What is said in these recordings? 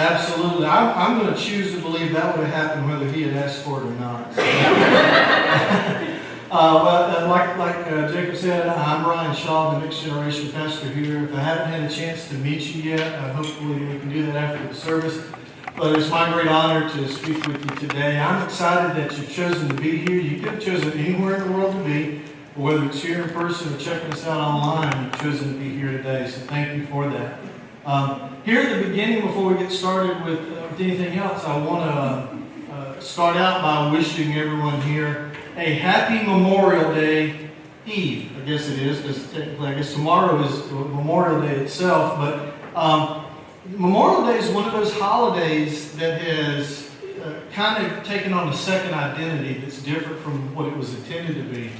Absolutely. I'm going to choose to believe that would have happened whether he had asked for it or not. So. Like Jacob said, I'm Bryon Shaw, the Next Generation Pastor here. If I haven't had a chance to meet you yet, hopefully we can do that after the service. But it's my great honor to speak with you today. I'm excited that you've chosen to be here. You could have chosen anywhere in the world to be, whether it's here in person or checking us out online, you've chosen to be here today. So thank you for that. Here at the beginning, before we get started with anything else, I want to start out by wishing everyone here a happy Memorial Day Eve. I guess it is, because technically I guess tomorrow is Memorial Day itself. But Memorial Day is one of those holidays that has kind of taken on a second identity that's different from what it was intended to be.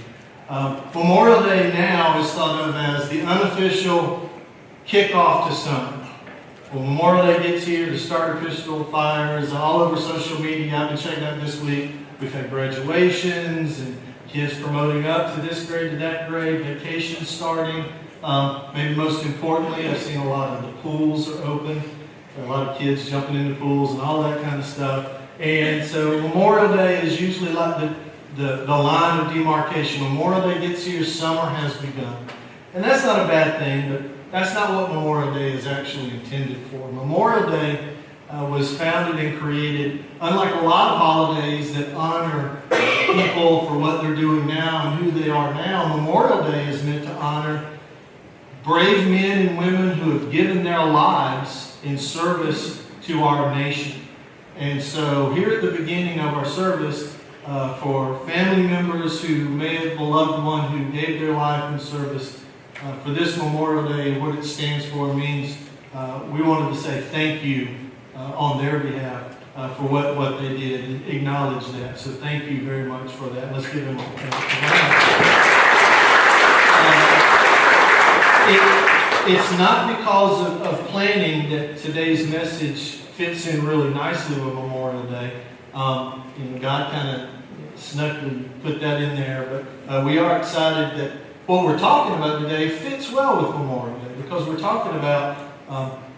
Memorial Day now is thought of as the unofficial kickoff to summer. When Memorial Day gets here, the starter pistol fires all over social media. I've been checking out this week. We've had graduations and kids promoting up to this grade to that grade, vacations starting. Maybe most importantly, I've seen a lot of the pools are open. There are a lot of kids jumping into pools and all that kind of stuff. And so Memorial Day is usually like the line of demarcation. Memorial Day gets here, summer has begun. And that's not a bad thing, but that's not what Memorial Day is actually intended for. Memorial Day was founded and created, unlike a lot of holidays that honor people for what they're doing now and who they are now. Memorial Day is meant to honor brave men and women who have given their lives in service to our nation. And so here at the beginning of our service, for family members who may have a loved one who gave their life in service, for this Memorial Day, what it stands for means we wanted to say thank you on their behalf for what they did and acknowledge that. So thank you very much for that. Let's give them a hand. It's not because of planning that today's message fits in really nicely with Memorial Day. God kind of snuckily put that in there, but we are excited that what we're talking about today fits well with Memorial Day because we're talking about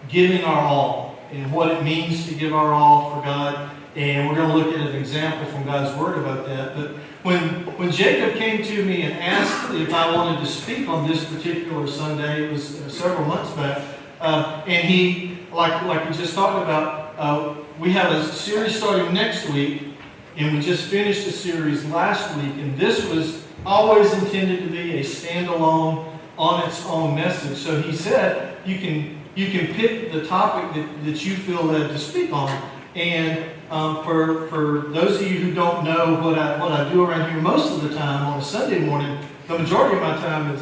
giving our all and what it means to give our all for God. And we're going to look at an example from God's Word about that. But when Jacob came to me and asked if I wanted to speak on this particular Sunday, it was several months back, and he, like we just talked about, we have a series starting next week, and we just finished a series last week, and this was always intended to be a standalone, on its own message. So he said, you can pick the topic that you feel led to speak on. And for those of you who don't know what I do around here most of the time on a Sunday morning, the majority of my time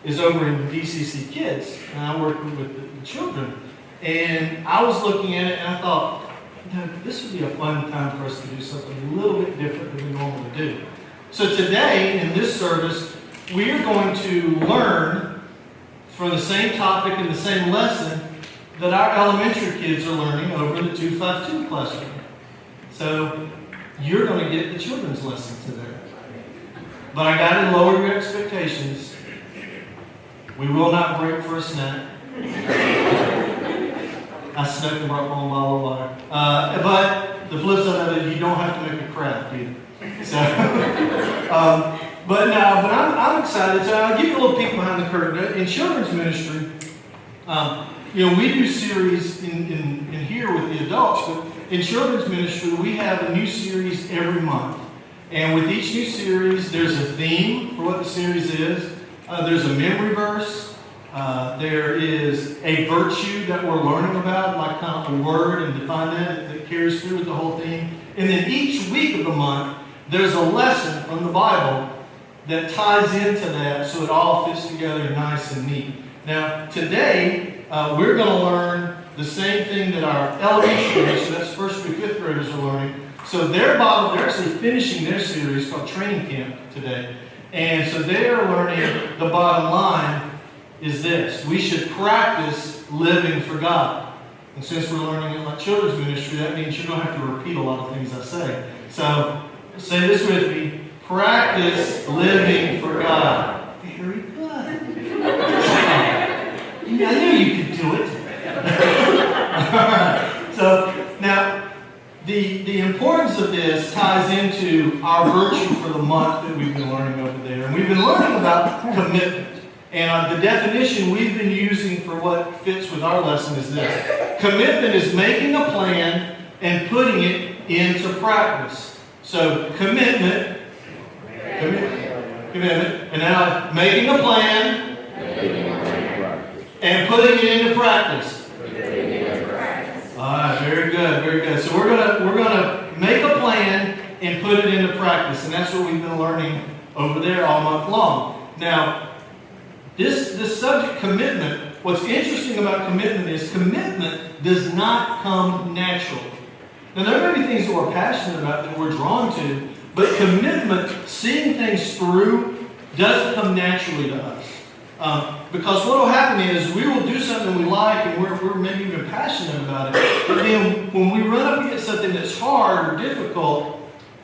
is over in DCC Kids, and I work with the children. And I was looking at it and I thought, this would be a fun time for us to do something a little bit different than we normally do. So today, in this service, we are going to learn from the same topic and the same lesson that our elementary kids are learning over in the 252 classroom. So you're going to get the children's lesson today. But I got to lower your expectations. We will not break for a snack. I snuck and brought my own bottle of water. But the flip side of it, you don't have to make a craft either. So, but I'm excited. So I'll give you a little peek behind the curtain. In children's ministry, we do series in here with the adults, but in children's ministry, we have a new series every month. And with each new series, there's a theme for what the series is. There's a memory verse. There is a virtue that we're learning about, like kind of a word, and define that carries through with the whole theme. And then each week of the month, there's a lesson from the Bible that ties into that so it all fits together nice and neat. Now, today, we're going to learn the same thing that our elementary, so that's first through fifth graders are learning. So they're actually finishing their series called Training Camp today. And so they're learning the bottom line is this. We should practice living for God. And since we're learning it like children's ministry, that means you don't have to repeat a lot of things I say. So say this with me. Practice living for God. Very good. I knew you could do it. All right. So of this ties into our virtue for the month that we've been learning over there. And we've been learning about commitment. And the definition we've been using for what fits with our lesson is this. Commitment is making a plan and putting it into practice. So commitment, and now making a plan and putting it into practice. All right, very good, very good. So we're gonna make a plan and put it into practice, and that's what we've been learning over there all month long. Now, this subject, commitment, what's interesting about commitment is commitment does not come naturally. Now, there may be things that we're passionate about that we're drawn to, but commitment, seeing things through, doesn't come naturally to us. Because what will happen is we will do something we like and we're maybe even passionate about it, but then when we run up against something that's hard or difficult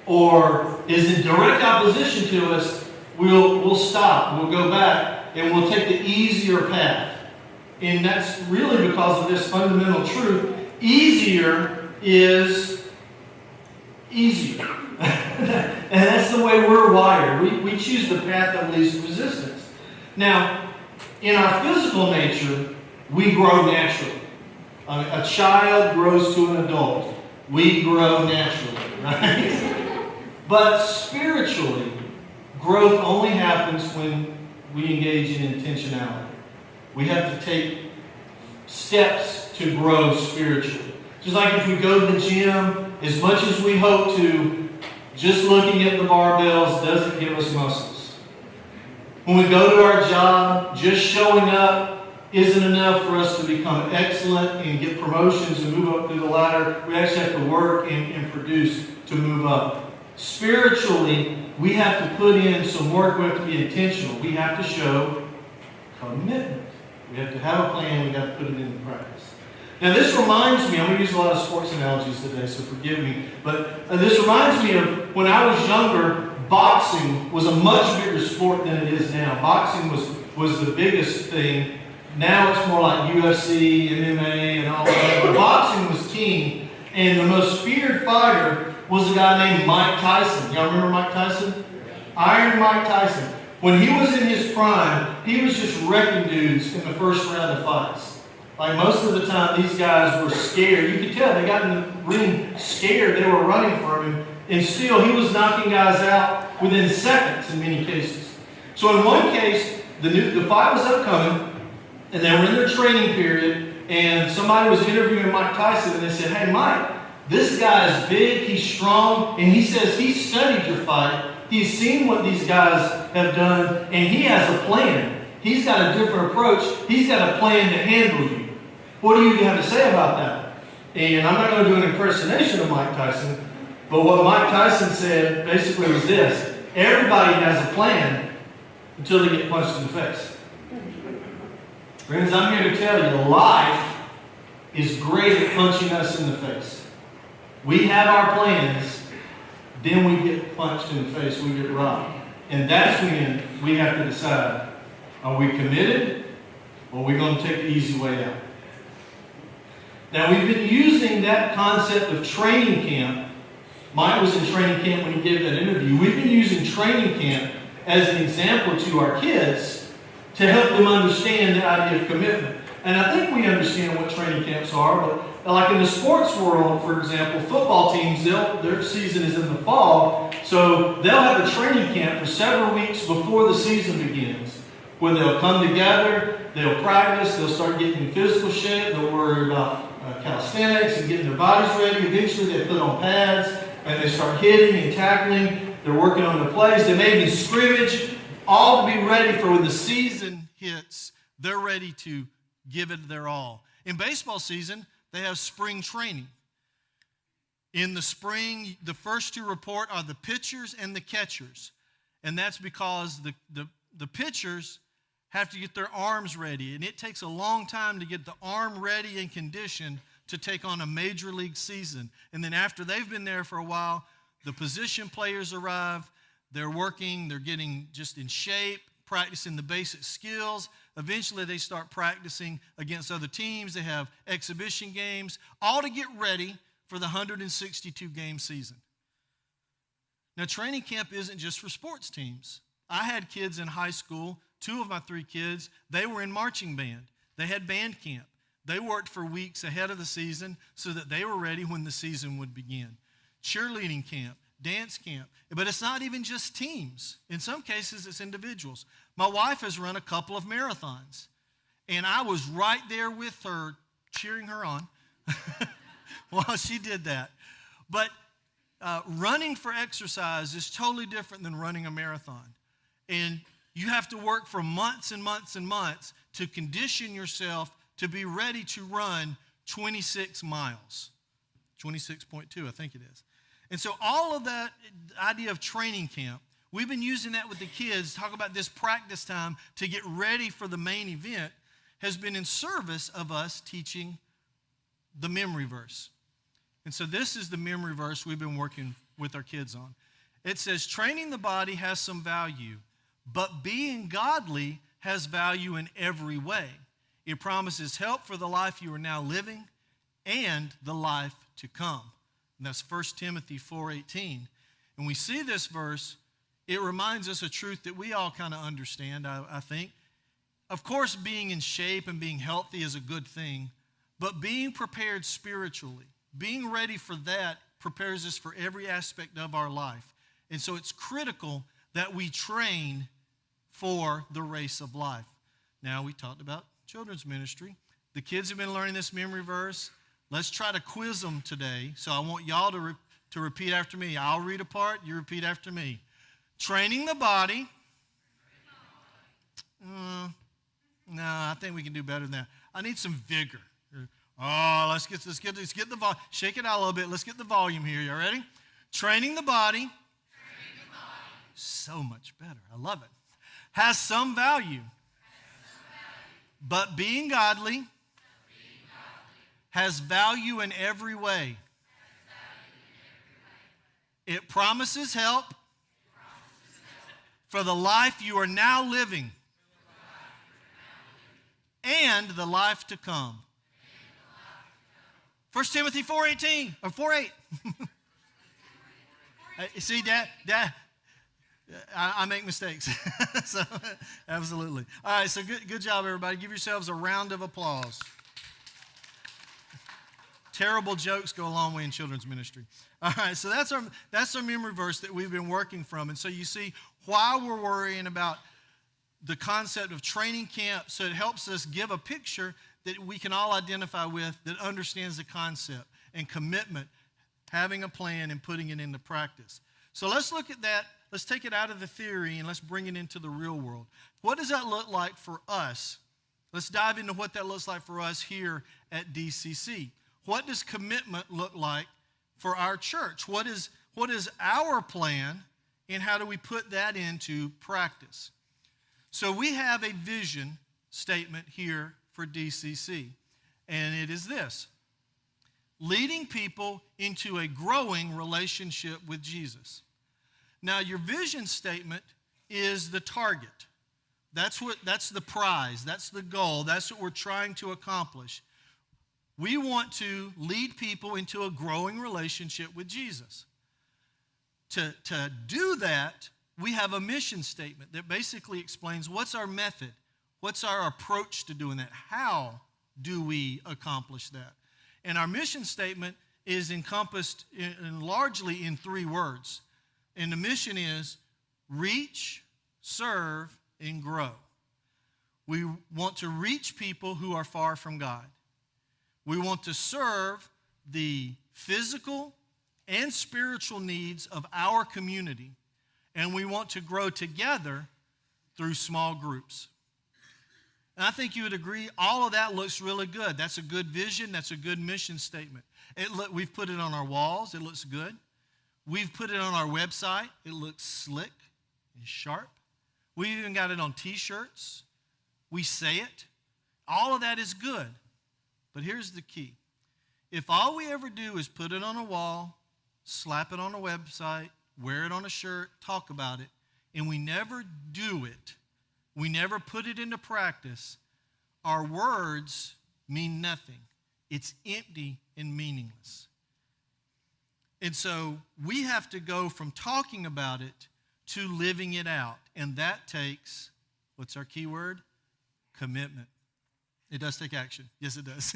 or is in direct opposition to us, we'll stop, we'll go back, and we'll take the easier path. And that's really because of this fundamental truth. Easier is easier. And that's the way we're wired. We choose the path of least resistance. Now, in our physical nature, we grow naturally. A child grows to an adult. We grow naturally, right? But spiritually, growth only happens when we engage in intentionality. We have to take steps to grow spiritually. Just like if we go to the gym, as much as we hope to, just looking at the barbells doesn't give us muscles. When we go to our job, just showing up isn't enough for us to become excellent and get promotions and move up through the ladder. We actually have to work and produce to move up. Spiritually, we have to put in some work. We have to be intentional. We have to show commitment. We have to have a plan. We have to put it into practice. Now, this reminds me, I'm going to use a lot of sports analogies today, so forgive me, but this reminds me of when I was younger, boxing was a much bigger sport than it is now. Boxing was the biggest thing. Now it's more like UFC, MMA, and all that. But boxing was king, and the most feared fighter was a guy named Mike Tyson. Y'all remember Mike Tyson? Iron Mike Tyson. When he was in his prime, he was just wrecking dudes in the first round of fights. Like most of the time, these guys were scared. You could tell they got in the ring scared. They were running from him. And still, he was knocking guys out within seconds in many cases. So in one case, the fight was upcoming, and they were in their training period, and somebody was interviewing Mike Tyson, and they said, "Hey, Mike, this guy is big, he's strong, and he says he studied your fight. He's seen what these guys have done, and he has a plan. He's got a different approach. He's got a plan to handle you. What do you have to say about that?" And I'm not going to do an impersonation of Mike Tyson, but what Mike Tyson said basically was this: everybody has a plan until they get punched in the face. Friends, I'm here to tell you, life is great at punching us in the face. We have our plans, then we get punched in the face, we get robbed. And that's when we have to decide, are we committed or are we going to take the easy way out? Now, we've been using that concept of training camp. Mike was in training camp when he gave that interview. We've been using training camp as an example to our kids to help them understand the idea of commitment. And I think we understand what training camps are, but like in the sports world, for example, football teams, their season is in the fall, so they'll have a training camp for several weeks before the season begins, where they'll come together, they'll practice, they'll start getting in physical shape, they'll worry about calisthenics and getting their bodies ready. Eventually they put on pads and they start hitting and tackling. They're working on the plays. They may even scrimmage, all to be ready for when the season hits. They're ready to give it their all. In baseball season, they have spring training. In the spring, the first to report are the pitchers and the catchers. And that's because the pitchers have to get their arms ready. And it takes a long time to get the arm ready and conditioned to take on a major league season. And then after they've been there for a while, the position players arrive. They're working, they're getting just in shape, practicing the basic skills. Eventually they start practicing against other teams. They have exhibition games, all to get ready for the 162-game season. Now, training camp isn't just for sports teams. I had kids in high school, 2 of my 3 kids, they were in marching band. They had band camp. They worked for weeks ahead of the season so that they were ready when the season would begin. Cheerleading camp, dance camp. But it's not even just teams. In some cases, it's individuals. My wife has run a couple of marathons, and I was right there with her, cheering her on while she did that. But running for exercise is totally different than running a marathon. And you have to work for months and months and months to condition yourself to be ready to run 26 miles. 26.2, I think it is. And so all of that idea of training camp, we've been using that with the kids, talk about this practice time to get ready for the main event, has been in service of us teaching the memory verse. And so this is the memory verse we've been working with our kids on. It says, training the body has some value, but being godly has value in every way. It promises help for the life you are now living and the life to come. And that's 1 Timothy 4:18. And we see this verse, it reminds us a truth that we all kind of understand, I think. Of course, being in shape and being healthy is a good thing, but being prepared spiritually, being ready for that prepares us for every aspect of our life. And so it's critical that we train for the race of life. Now, we talked about children's ministry. The kids have been learning this memory verse. Let's try to quiz them today. So I want y'all to repeat after me. I'll read a part, you repeat after me. Training the body. No, I think we can do better than that. I need some vigor. Oh, let's get the volume. Shake it out a little bit. Let's get the volume here. You ready? Training the body. So much better. I love it. Has some value. But being godly has value in every way. It promises help for the life you are now living and the life to come. 1 Timothy 4:18 or 4:8. See, Dad, I make mistakes. So, absolutely. All right, so good job, everybody. Give yourselves a round of applause. Terrible jokes go a long way in children's ministry. All right, so that's our memory verse that we've been working from. And so you see why we're worrying about the concept of training camp, so it helps us give a picture that we can all identify with that understands the concept and commitment, having a plan and putting it into practice. So let's look at that. Let's take it out of the theory and let's bring it into the real world. What does that look like for us? Let's dive into what that looks like for us here at DCC. What does commitment look like for our church? What is our plan, and how do we put that into practice? So we have a vision statement here for DCC, and it is this: leading people into a growing relationship with Jesus. Now, your vision statement is the target. That's the prize. That's the goal. That's what we're trying to accomplish. We want to lead people into a growing relationship with Jesus. To do that, we have a mission statement that basically explains what's our method, what's our approach to doing that, how do we accomplish that. And our mission statement is encompassed largely in 3 words. And the mission is reach, serve, and grow. We want to reach people who are far from God. We want to serve the physical and spiritual needs of our community. And we want to grow together through small groups. And I think you would agree all of that looks really good. That's a good vision. That's a good mission statement. We've put it on our walls. It looks good. We've put it on our website. It looks slick and sharp. We even got it on T-shirts. We say it. All of that is good. But here's the key. If all we ever do is put it on a wall, slap it on a website, wear it on a shirt, talk about it, and we never do it, we never put it into practice, our words mean nothing. It's empty and meaningless. And so we have to go from talking about it to living it out. And that takes, what's our key word? Commitment. It does take action. Yes, it does.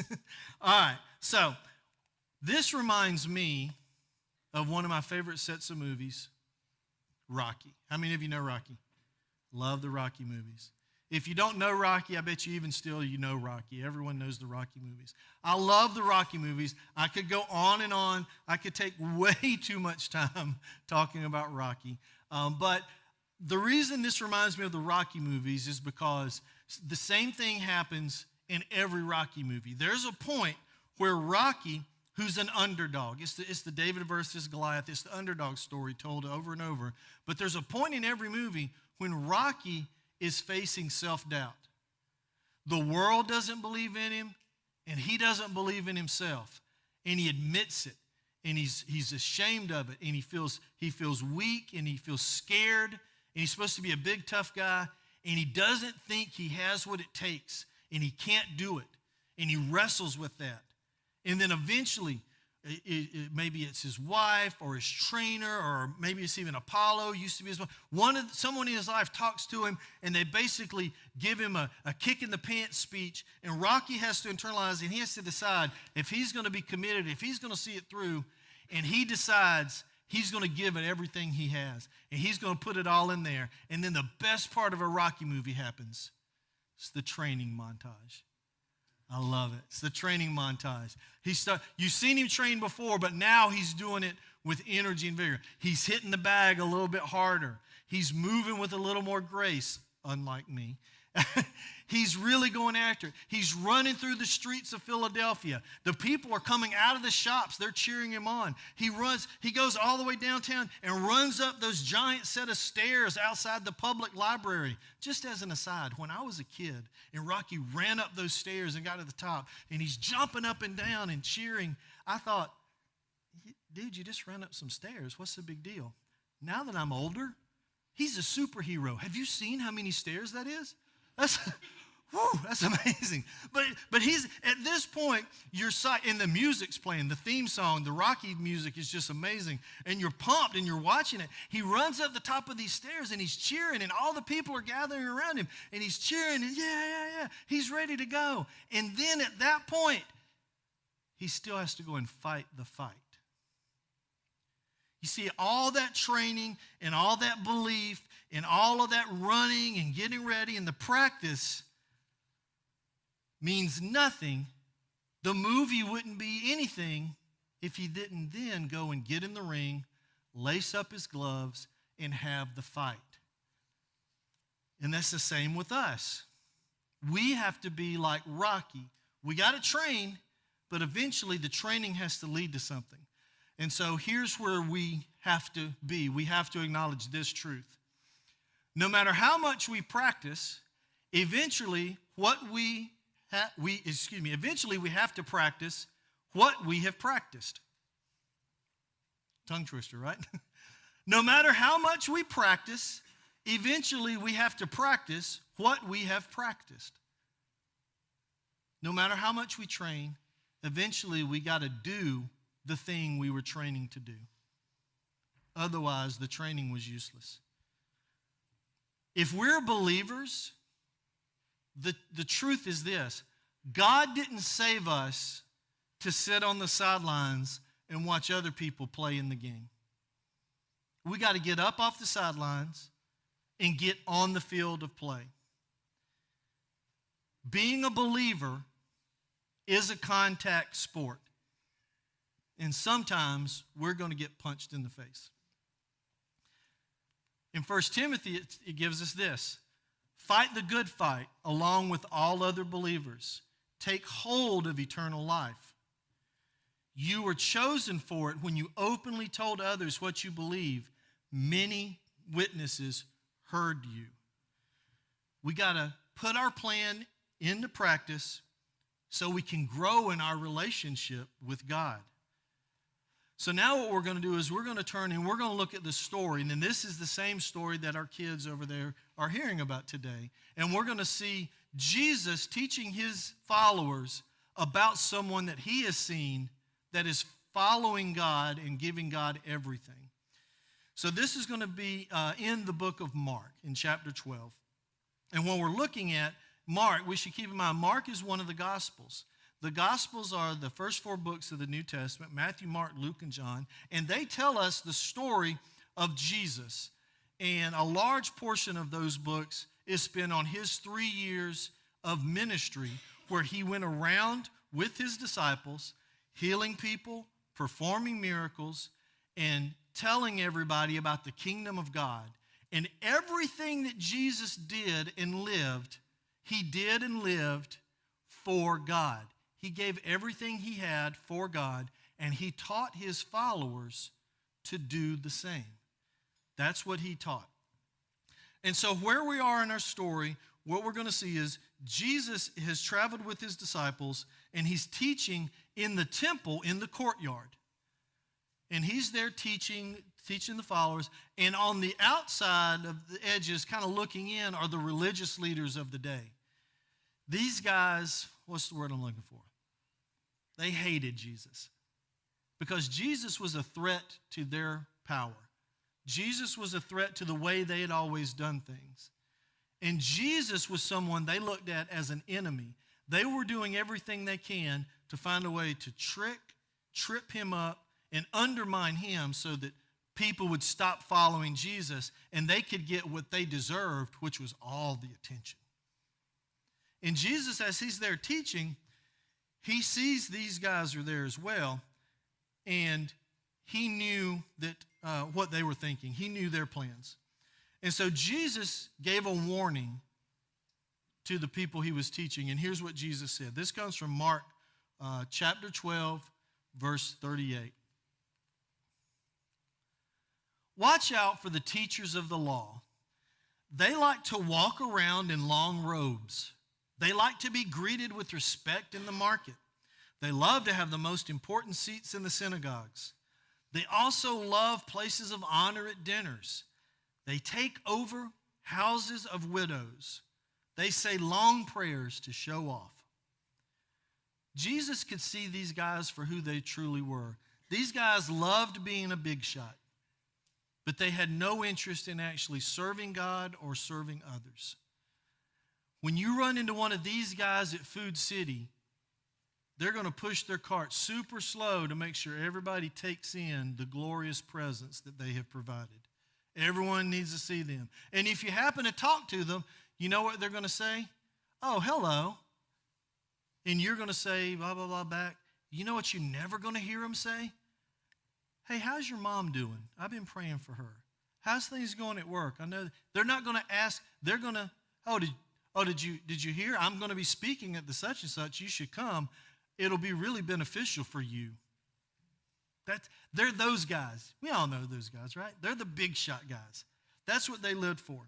All right. So this reminds me of one of my favorite sets of movies, Rocky. How many of you know Rocky? Love the Rocky movies. If you don't know Rocky, I bet you even still you know Rocky. Everyone knows the Rocky movies. I love the Rocky movies. I could go on and on. I could take way too much time talking about Rocky. But the reason this reminds me of the Rocky movies is because the same thing happens in every Rocky movie. There's a point where Rocky, who's an underdog, it's the David versus Goliath, it's the underdog story told over and over. But there's a point in every movie when Rocky is facing self-doubt. The world doesn't believe in him, and he doesn't believe in himself. And he admits it, and he's ashamed of it, and he feels weak, and he feels scared, and he's supposed to be a big, tough guy, and he doesn't think he has what it takes, and he can't do it, and he wrestles with that. And then eventually, maybe it's his wife or his trainer, or maybe it's even Apollo, used to be his wife. Someone in his life talks to him, and they basically give him a kick in the pants speech, and Rocky has to internalize, and he has to decide if he's going to be committed, if he's going to see it through, and he decides he's going to give it everything he has, and he's going to put it all in there. And then the best part of a Rocky movie happens. It's the training montage. I love it. It's the training montage. You've seen him train before, but now he's doing it with energy and vigor. He's hitting the bag a little bit harder. He's moving with a little more grace, unlike me. He's really going after it. He's running through the streets of Philadelphia. The people are coming out of the shops. They're cheering him on. He goes all the way downtown and runs up those giant set of stairs outside the public library. Just as an aside, when I was a kid and Rocky ran up those stairs and got to the top and he's jumping up and down and cheering, I thought, dude, you just ran up some stairs. What's the big deal? Now that I'm older, he's a superhero. Have you seen how many stairs that is? That's amazing. But he's at this point, and the music's playing, the theme song, the Rocky music is just amazing. And you're pumped and you're watching it. He runs up the top of these stairs and he's cheering, and all the people are gathering around him, and he's cheering, and yeah. He's ready to go. And then at that point, he still has to go and fight the fight. You see, all that training and all that belief and all of that running and getting ready and the practice means nothing. The movie wouldn't be anything if he didn't then go and get in the ring, lace up his gloves, and have the fight. And that's the same with us. We have to be like Rocky. We got to train, but eventually the training has to lead to something. And so here's where we have to be. We have to acknowledge this truth. No matter how much we practice, eventually we have to practice what we have practiced. Tongue twister, right? No matter how much we practice, eventually we have to practice what we have practiced. No matter how much we train, eventually we got to do the thing we were training to do. Otherwise, the training was useless. If we're believers, the truth is this: God didn't save us to sit on the sidelines and watch other people play in the game. We got to get up off the sidelines and get on the field of play. Being a believer is a contact sport. And sometimes we're going to get punched in the face. In 1 Timothy, it gives us this: fight the good fight along with all other believers. Take hold of eternal life. You were chosen for it when you openly told others what you believe. Many witnesses heard you. We got to put our plan into practice so we can grow in our relationship with God. So now what we're going to do is we're going to turn and we're going to look at the story. And then this is the same story that our kids over there are hearing about today. And we're going to see Jesus teaching his followers about someone that he has seen that is following God and giving God everything. So this is going to be in the book of Mark in chapter 12. And when we're looking at Mark, we should keep in mind Mark is one of the Gospels. The Gospels are the first 4 books of the New Testament, Matthew, Mark, Luke, and John, and they tell us the story of Jesus. And a large portion of those books is spent on his 3 years of ministry where he went around with his disciples, healing people, performing miracles, and telling everybody about the kingdom of God. And everything that Jesus did and lived, he did and lived for God. He gave everything he had for God, and he taught his followers to do the same. That's what he taught. And so where we are in our story, what we're going to see is Jesus has traveled with his disciples, and he's teaching in the temple in the courtyard. And he's there teaching the followers. And on the outside of the edges, kind of looking in, are the religious leaders of the day. These guys, what's the word I'm looking for? They hated Jesus because Jesus was a threat to their power. Jesus was a threat to the way they had always done things. And Jesus was someone they looked at as an enemy. They were doing everything they can to find a way to trip him up, and undermine him so that people would stop following Jesus and they could get what they deserved, which was all the attention. And Jesus, as he's there teaching, he sees these guys are there as well, and he knew that what they were thinking. He knew their plans. And so Jesus gave a warning to the people he was teaching, and here's what Jesus said. This comes from Mark chapter 12, verse 38. Watch out for the teachers of the law. They like to walk around in long robes. They like to be greeted with respect in the market. They love to have the most important seats in the synagogues. They also love places of honor at dinners. They take over houses of widows. They say long prayers to show off. Jesus could see these guys for who they truly were. These guys loved being a big shot, but they had no interest in actually serving God or serving others. When you run into one of these guys at Food City, they're going to push their cart super slow to make sure everybody takes in the glorious presence that they have provided. Everyone needs to see them. And if you happen to talk to them, you know what they're going to say? Oh, hello. And you're going to say, blah, blah, blah, back. You know what you're never going to hear them say? Hey, how's your mom doing? I've been praying for her. How's things going at work? I know they're not going to ask. They're going to, did you hear? I'm going to be speaking at the such and such. You should come. It'll be really beneficial for you. They're those guys. We all know those guys, right? They're the big shot guys. That's what they lived for.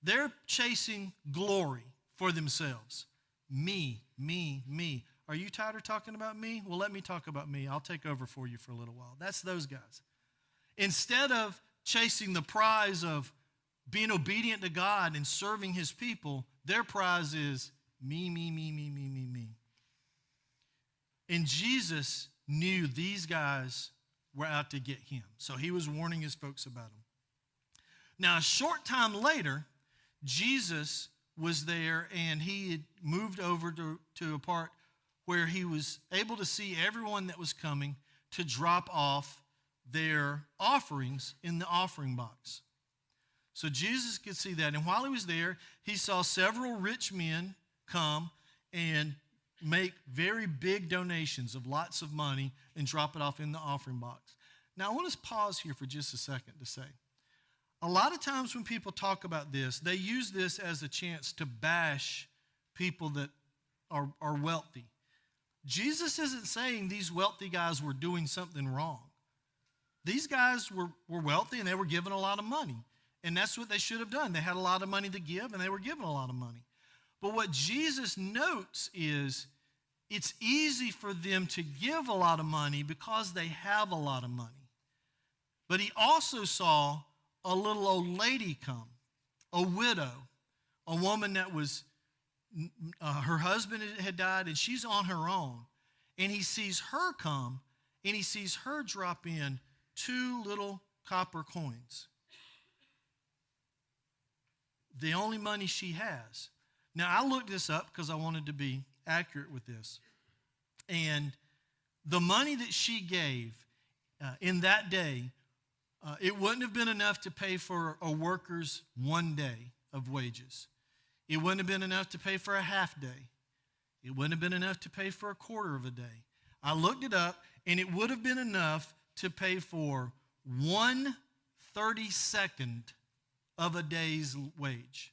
They're chasing glory for themselves. Me, me, me. Are you tired of talking about me? Well, let me talk about me. I'll take over for you for a little while. That's those guys. Instead of chasing the prize of being obedient to God and serving his people, their prize is me, me, me, me, me, me, me. And Jesus knew these guys were out to get him. So he was warning his folks about them. Now, a short time later, Jesus was there, and he had moved over to a part where he was able to see everyone that was coming to drop off their offerings in the offering box. So Jesus could see that. And while he was there, he saw several rich men come and make very big donations of lots of money and drop it off in the offering box. Now, I want to pause here for just a second to say, a lot of times when people talk about this, they use this as a chance to bash people that are wealthy. Jesus isn't saying these wealthy guys were doing something wrong. These guys were wealthy, and they were given a lot of money. And that's what they should have done. They had a lot of money to give, and they were given a lot of money. But what Jesus notes is it's easy for them to give a lot of money because they have a lot of money. But he also saw a little old lady come, a widow, a woman that was, her husband had died, and she's on her own. And he sees her come, and he sees her drop in 2 little copper coins. The only money she has. Now, I looked this up because I wanted to be accurate with this. And the money that she gave in that day, it wouldn't have been enough to pay for a worker's 1 day of wages. It wouldn't have been enough to pay for a half day. It wouldn't have been enough to pay for a quarter of a day. I looked it up, and it would have been enough to pay for 1/32 of a day's wage.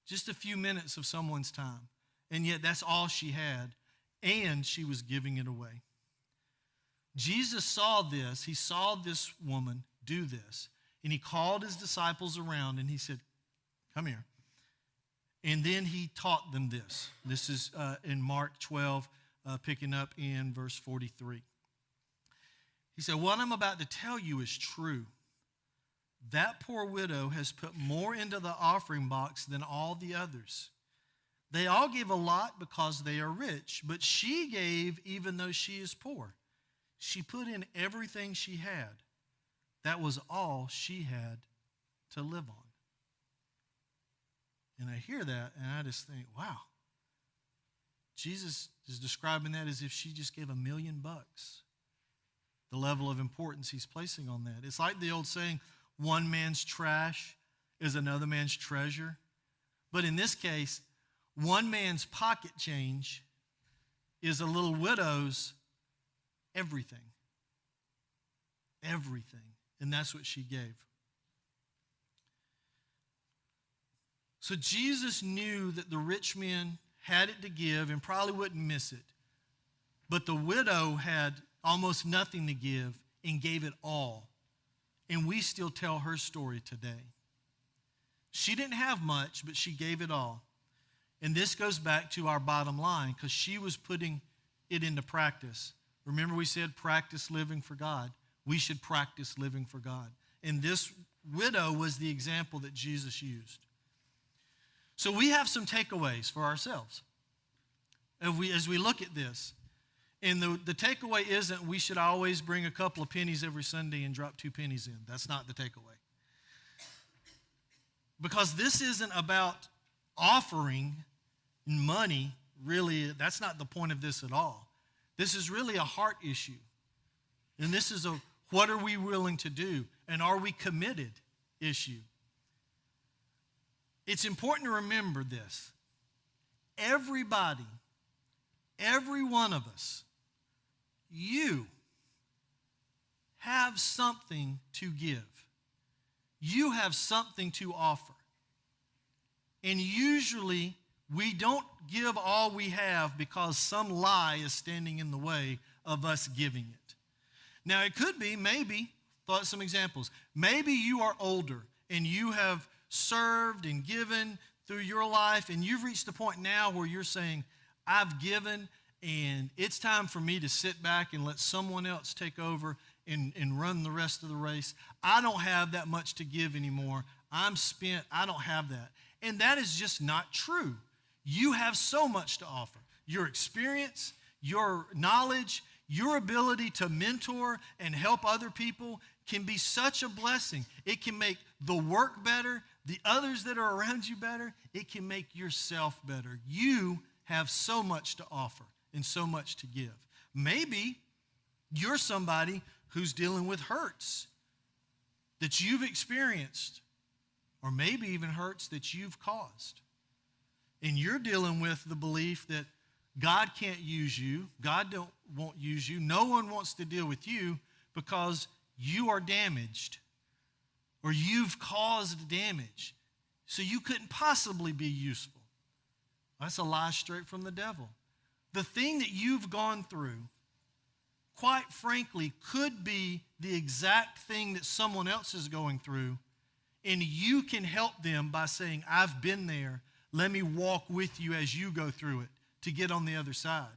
Just a few minutes of someone's time. And yet that's all she had, and she was giving it away. Jesus saw this. He saw this woman do this, and he called his disciples around, and he said, come here. And then he taught them this. This is in Mark 12, picking up in verse 43. He said, what I'm about to tell you is true. That poor widow has put more into the offering box than all the others. They all gave a lot because they are rich, but she gave even though she is poor. She put in everything she had. That was all she had to live on. And I hear that, and I just think, wow. Jesus is describing that as if she just gave $1 million. The level of importance he's placing on that. It's like the old saying, one man's trash is another man's treasure. But in this case, one man's pocket change is a little widow's everything. Everything. And that's what she gave. So Jesus knew that the rich man had it to give and probably wouldn't miss it. But the widow had almost nothing to give and gave it all. And we still tell her story today. She didn't have much, but she gave it all. And this goes back to our bottom line because she was putting it into practice. Remember we said practice living for God. We should practice living for God. And this widow was the example that Jesus used. So we have some takeaways for ourselves as we look at this. And the takeaway isn't we should always bring a couple of pennies every Sunday and drop 2 pennies in. That's not the takeaway. Because this isn't about offering money, really. That's not the point of this at all. This is really a heart issue. And this is a what are we willing to do? And are we committed issue? It's important to remember this. Everybody, every one of us, you have something to give. You have something to offer. And usually we don't give all we have because some lie is standing in the way of us giving it. Now it could be, maybe, thought some examples. Maybe you are older and you have served and given through your life and you've reached the point now where you're saying, I've given and it's time for me to sit back and let someone else take over and run the rest of the race. I don't have that much to give anymore. I'm spent. I don't have that. And that is just not true. You have so much to offer. Your experience, your knowledge, your ability to mentor and help other people can be such a blessing. It can make the work better, the others that are around you better. It can make yourself better. You have so much to offer and so much to give. Maybe you're somebody who's dealing with hurts that you've experienced, or maybe even hurts that you've caused. And you're dealing with the belief that God can't use you, God won't use you, no one wants to deal with you because you are damaged or you've caused damage, so you couldn't possibly be useful. That's a lie straight from the devil. The thing that you've gone through, quite frankly, could be the exact thing that someone else is going through, and you can help them by saying, I've been there. Let me walk with you as you go through it to get on the other side.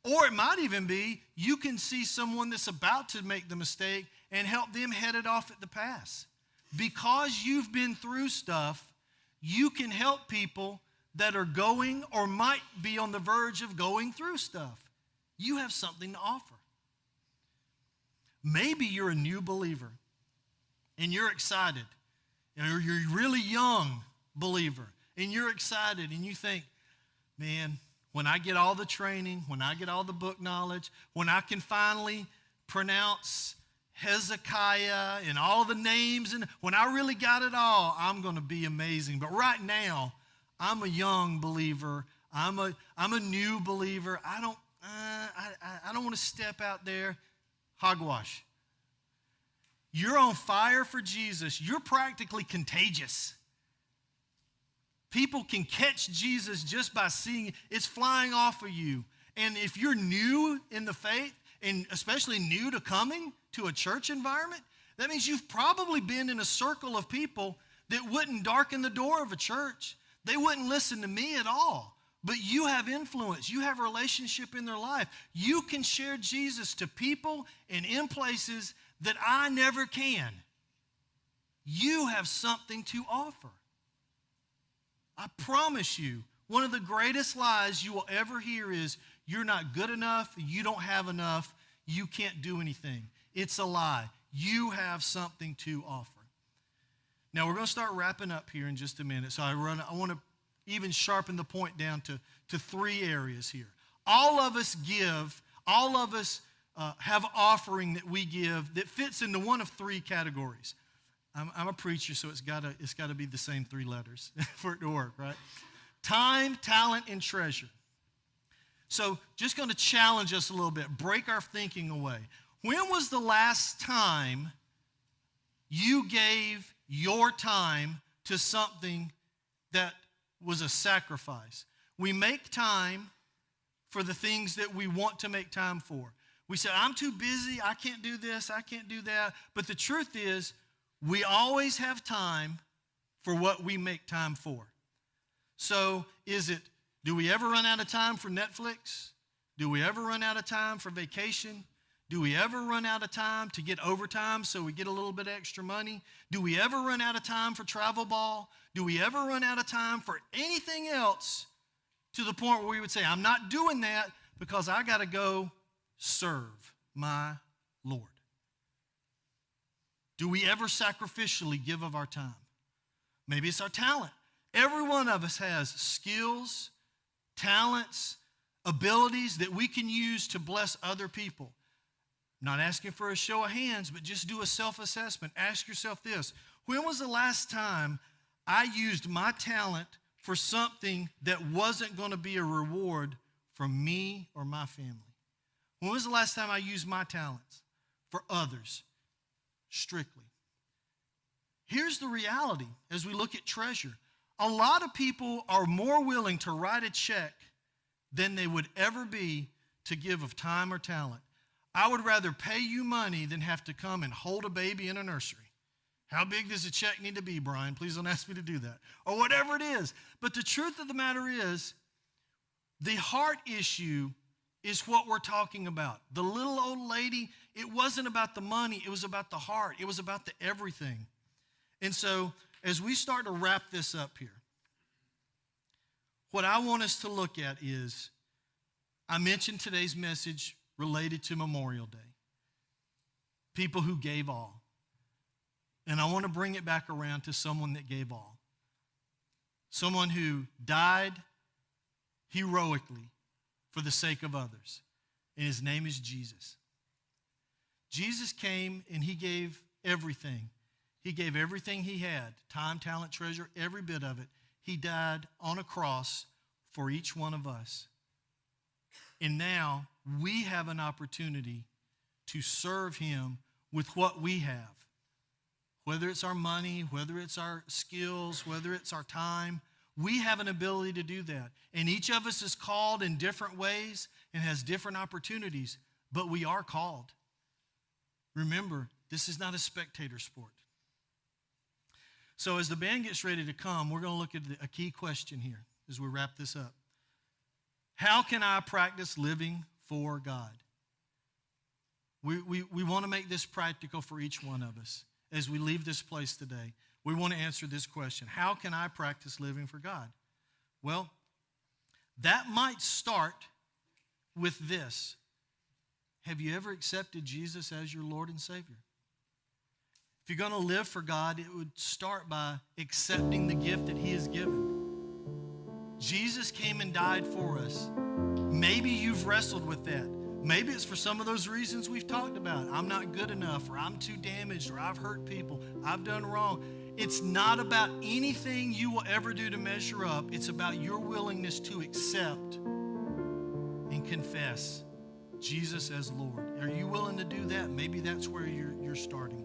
Or it might even be you can see someone that's about to make the mistake and help them head it off at the pass. Because you've been through stuff, you can help people that are going or might be on the verge of going through stuff. You have something to offer. Maybe you're a new believer and you're excited. Or you're a really young believer and you're excited and you think, man, when I get all the training, when I get all the book knowledge, when I can finally pronounce Hezekiah and all the names, and when I really got it all, I'm going to be amazing. But right now, I'm a young believer. I'm a new believer. I don't want to step out there. Hogwash. You're on fire for Jesus. You're practically contagious. People can catch Jesus just by seeing it. It's flying off of you. And if you're new in the faith, and especially new to coming to a church environment, that means you've probably been in a circle of people that wouldn't darken the door of a church. They wouldn't listen to me at all. But you have influence. You have a relationship in their life. You can share Jesus to people and in places that I never can. You have something to offer. I promise you, one of the greatest lies you will ever hear is, you're not good enough, you don't have enough, you can't do anything. It's a lie. You have something to offer. Now, we're going to start wrapping up here in just a minute. So I want to even sharpen the point down to 3 areas here. All of us give, all of us have offering that we give that fits into one of 3 categories. I'm a preacher, so it's got to be the same 3 letters for it to work, right? Time, talent, and treasure. So just going to challenge us a little bit, break our thinking away. When was the last time you gave your time to something that was a sacrifice? We make time for the things that we want to make time for. We say, I'm too busy, I can't do this, I can't do that. But the truth is, we always have time for what we make time for. So do we ever run out of time for Netflix? Do we ever run out of time for vacation? Do we ever run out of time to get overtime so we get a little bit extra money? Do we ever run out of time for travel ball? Do we ever run out of time for anything else to the point where we would say, I'm not doing that because I got to go serve my Lord? Do we ever sacrificially give of our time? Maybe it's our talent. Every one of us has skills, talents, abilities that we can use to bless other people. I'm not asking for a show of hands, but just do a self-assessment. Ask yourself this: when was the last time I used my talent for something that wasn't going to be a reward from me or my family? When was the last time I used my talents for others strictly? Here's the reality as we look at treasure. A lot of people are more willing to write a check than they would ever be to give of time or talent. I would rather pay you money than have to come and hold a baby in a nursery. How big does a check need to be, Bryon? Please don't ask me to do that. Or whatever it is. But the truth of the matter is, the heart issue is what we're talking about. The little old lady, it wasn't about the money. It was about the heart. It was about the everything. And so, as we start to wrap this up here, what I want us to look at is, I mentioned today's message related to Memorial Day. People who gave all. And I want to bring it back around to someone that gave all. Someone who died heroically for the sake of others. And his name is Jesus. Jesus came and he gave everything. He gave everything he had, time, talent, treasure, every bit of it. He died on a cross for each one of us. And now we have an opportunity to serve him with what we have. Whether it's our money, whether it's our skills, whether it's our time, we have an ability to do that. And each of us is called in different ways and has different opportunities, but we are called. Remember, this is not a spectator sport. So as the band gets ready to come, we're going to look at a key question here as we wrap this up. How can I practice living for God? We want to make this practical for each one of us. As we leave this place today, we want to answer this question. How can I practice living for God? Well, that might start with this. have you ever accepted Jesus as your Lord and Savior? If you're going to live for God, it would start by accepting the gift that he has given. Jesus came and died for us. Maybe you've wrestled with that. Maybe it's for some of those reasons we've talked about. I'm not good enough, or I'm too damaged, or I've hurt people, I've done wrong. It's not about anything you will ever do to measure up. It's about your willingness to accept and confess Jesus as Lord. Are you willing to do that? Maybe that's where you're starting.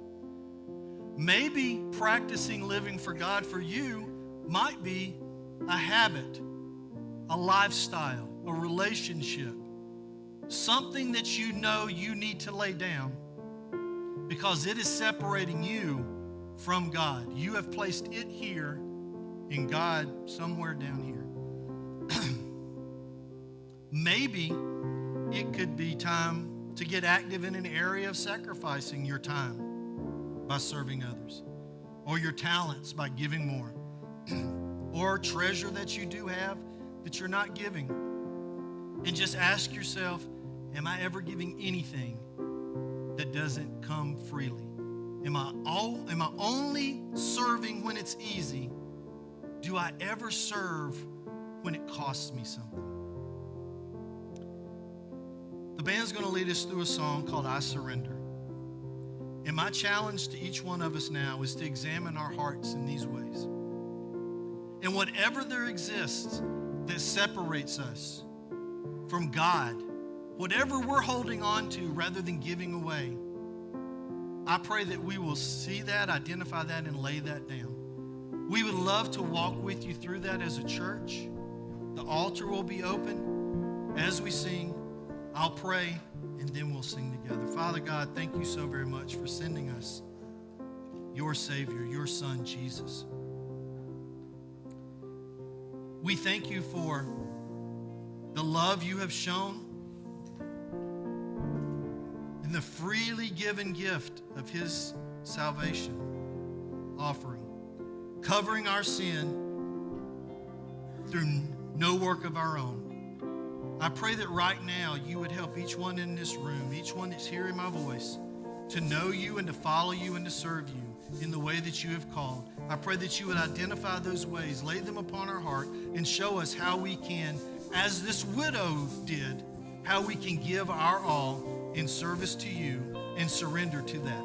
Maybe practicing living for God for you might be a habit, a lifestyle, a relationship, something that you know you need to lay down because it is separating you from God. You have placed it here and God somewhere down here. Maybe it could be time to get active in an area of sacrificing your time by serving others, or your talents by giving more, or treasure that you do have that you're not giving. And just ask yourself, am I ever giving anything that doesn't come freely? Am I only serving when it's easy? Do I ever serve when it costs me something? The band's going to lead us through a song called I Surrender. And my challenge to each one of us now is to examine our hearts in these ways. And whatever there exists that separates us from God, whatever we're holding on to rather than giving away, I pray that we will see that, identify that, and lay that down. We would love to walk with you through that as a church. The altar will be open as we sing. I'll pray, and then we'll sing together. Father God, thank you so very much for sending us your Savior, your Son, Jesus. We thank you for the love you have shown and the freely given gift of his salvation offering, covering our sin through no work of our own. I pray that right now you would help each one in this room, each one that's hearing my voice, to know you and to follow you and to serve you in the way that you have called. I pray that you would identify those ways, lay them upon our heart, and show us how we can, as this widow did, how we can give our all in service to you and surrender to that.